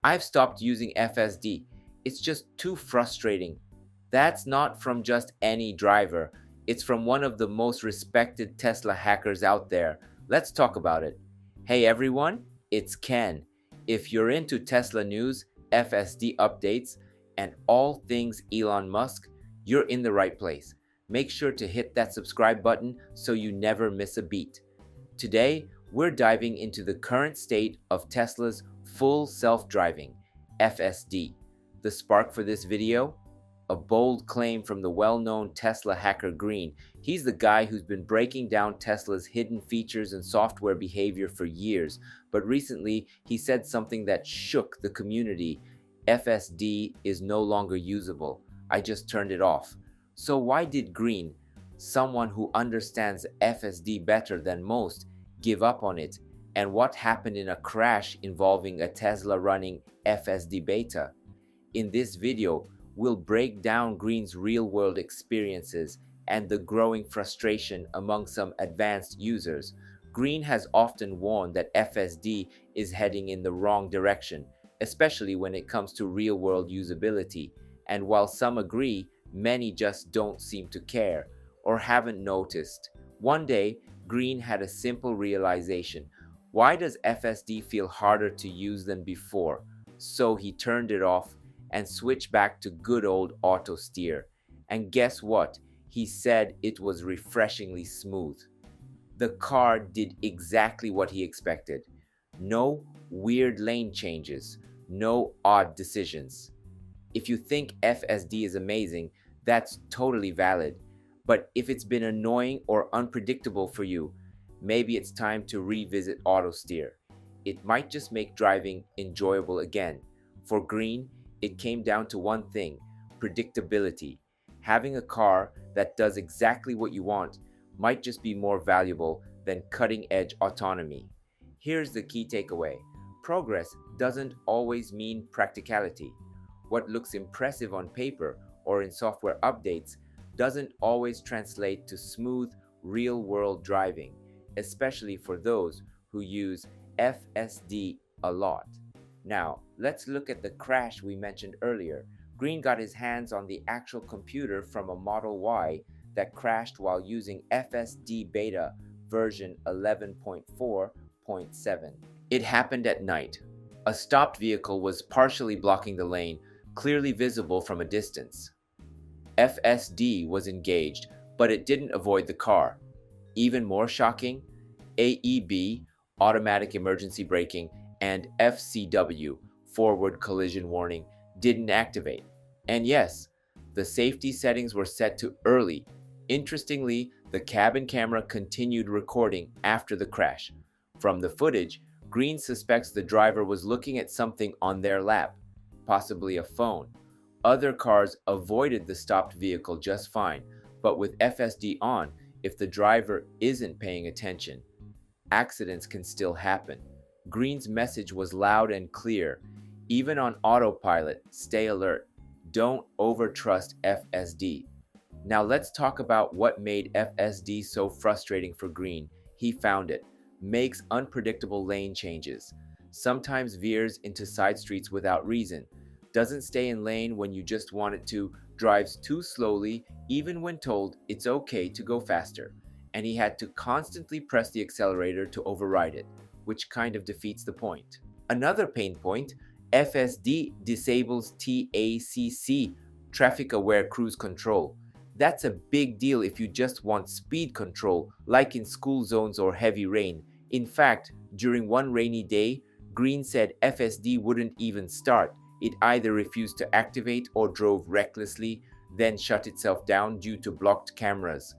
I've stopped using FSD. It's just too frustrating. That's not from just any driver. It's from one of the most respected Tesla hackers out there. Let's talk about it. Hey everyone, it's Ken. If you're into Tesla news, FSD updates, and all things Elon Musk, you're in the right place. Make sure to hit that subscribe button so you never miss a beat. Today, we're diving into the current state of Tesla's full self-driving, FSD. The spark for this video? A bold claim from the well-known Tesla hacker Green. He's the guy who's been breaking down Tesla's hidden features and software behavior for years, but recently he said something that shook the community. FSD is no longer usable. I just turned it off. So why did Green, someone who understands FSD better than most, give up on it? And what happened in a crash involving a Tesla running FSD beta? In this video, we'll break down Green's real-world experiences and the growing frustration among some advanced users. Green has often warned that FSD is heading in the wrong direction, especially when it comes to real-world usability. And while some agree, many just don't seem to care or haven't noticed. One day, Green had a simple realization. Why does FSD feel harder to use than before? So he turned it off and switched back to good old auto steer. And guess what? He said it was refreshingly smooth. The car did exactly what he expected. No weird lane changes, no odd decisions. If you think FSD is amazing, that's totally valid. But if it's been annoying or unpredictable for you, maybe it's time to revisit auto steer. It might just make driving enjoyable again. For Green, it came down to one thing: predictability. Having a car that does exactly what you want might just be more valuable than cutting-edge autonomy. Here's the key takeaway: progress doesn't always mean practicality. What looks impressive on paper or in software updates doesn't always translate to smooth, real-world driving, especially for those who use FSD a lot. Now, let's look at the crash we mentioned earlier. Green got his hands on the actual computer from a Model Y that crashed while using FSD beta version 11.4.7. It happened at night. A stopped vehicle was partially blocking the lane, clearly visible from a distance. FSD was engaged, but it didn't avoid the car. Even more shocking, AEB, automatic emergency braking, and FCW, forward collision warning, didn't activate. And yes, the safety settings were set to early. Interestingly, the cabin camera continued recording after the crash. From the footage, Green suspects the driver was looking at something on their lap, possibly a phone. Other cars avoided the stopped vehicle just fine, but with FSD on, if the driver isn't paying attention, accidents can still happen. Green's message was loud and clear. Even on autopilot, stay alert. Don't overtrust FSD. Now let's talk about what made FSD so frustrating for Green. He found it. Makes unpredictable lane changes. Sometimes veers into side streets without reason. Doesn't stay in lane when you just want it to. Drives too slowly even when told it's okay to go faster. And he had to constantly press the accelerator to override it, which kind of defeats the point. Another pain point: FSD disables TACC, Traffic Aware Cruise Control. That's a big deal if you just want speed control, like in school zones or heavy rain. In fact, during one rainy day, Green said FSD wouldn't even start. It either refused to activate or drove recklessly, then shut itself down due to blocked cameras.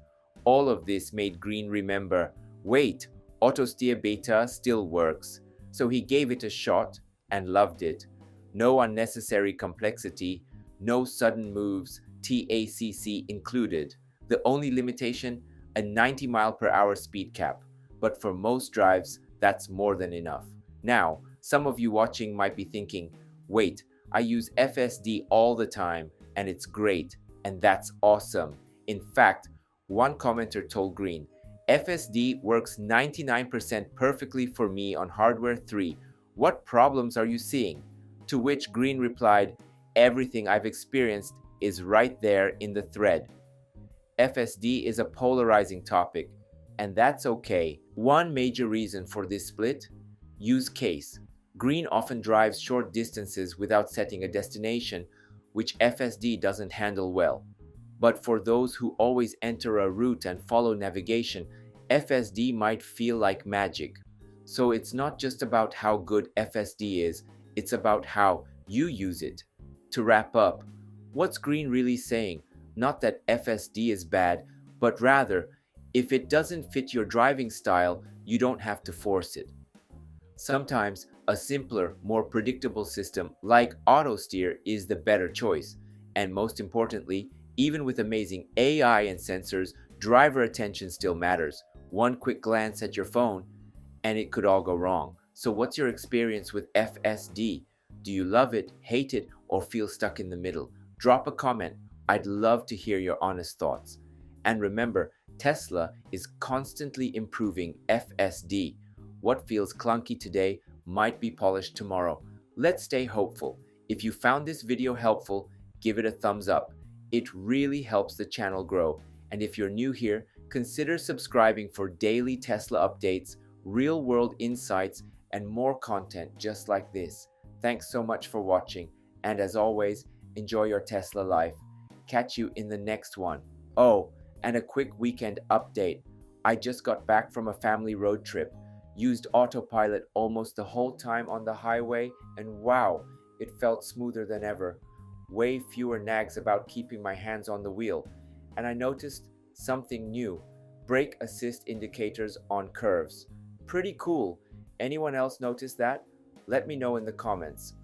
All of this made Green remember, wait, auto steer beta still works. So he gave it a shot and loved it. No unnecessary complexity, no sudden moves, TACC included. The only limitation, a 90 mph speed cap. But for most drives, that's more than enough. Now, some of you watching might be thinking, wait, I use FSD all the time and it's great, and that's awesome. In fact, one commenter told Green, FSD works 99% perfectly for me on hardware 3. What problems are you seeing? To which Green replied, "Everything I've experienced is right there in the thread." FSD is a polarizing topic, and that's okay. One major reason for this split: use case. Green often drives short distances without setting a destination, which FSD doesn't handle well. But for those who always enter a route and follow navigation, FSD might feel like magic. So it's not just about how good FSD is, it's about how you use it. To wrap up, what's Green really saying? Not that FSD is bad, but rather, if it doesn't fit your driving style, you don't have to force it. Sometimes, a simpler, more predictable system like auto steer is the better choice. And most importantly, even with amazing AI and sensors, driver attention still matters. One quick glance at your phone, and it could all go wrong. So what's your experience with FSD? Do you love it, hate it, or feel stuck in the middle? Drop a comment. I'd love to hear your honest thoughts. And remember, Tesla is constantly improving FSD. What feels clunky today might be polished tomorrow. Let's stay hopeful. If you found this video helpful, give it a thumbs up. It really helps the channel grow. And if you're new here, consider subscribing for daily Tesla updates, real-world insights, and more content just like this. Thanks so much for watching, and as always, enjoy your Tesla life. Catch you in the next one. Oh, and a quick weekend update. I just got back from a family road trip. Used autopilot almost the whole time on the highway, and wow, it felt smoother than ever. Way fewer nags about keeping my hands on the wheel. And I noticed something new: brake assist indicators on curves. Pretty cool. Anyone else notice that? Let me know in the comments.